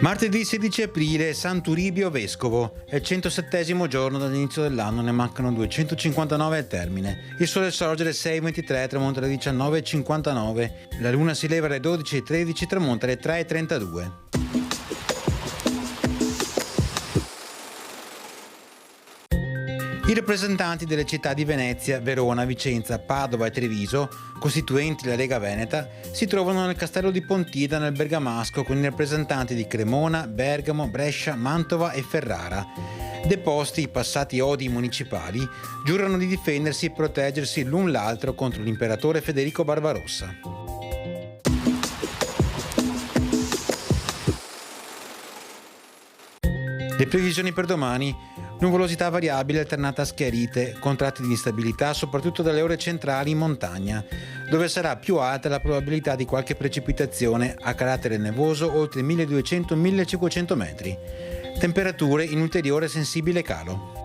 Martedì 16 aprile, Sant'Uribio Vescovo. È il 107° giorno dall'inizio dell'anno, ne mancano 259 al termine. Il sole sorge alle 6:23, tramonta alle 19:59. La luna si leva alle 12:13, tramonta alle 3:32. I rappresentanti delle città di Venezia, Verona, Vicenza, Padova e Treviso, costituenti la Lega Veneta, si trovano nel castello di Pontida nel Bergamasco con i rappresentanti di Cremona, Bergamo, Brescia, Mantova e Ferrara. Deposti i passati odi municipali, giurano di difendersi e proteggersi l'un l'altro contro l'imperatore Federico Barbarossa. Le previsioni per domani: nuvolosità variabile alternata a schiarite, con tratti di instabilità soprattutto dalle ore centrali in montagna, dove sarà più alta la probabilità di qualche precipitazione a carattere nevoso oltre 1200-1500 metri. Temperature in ulteriore sensibile calo.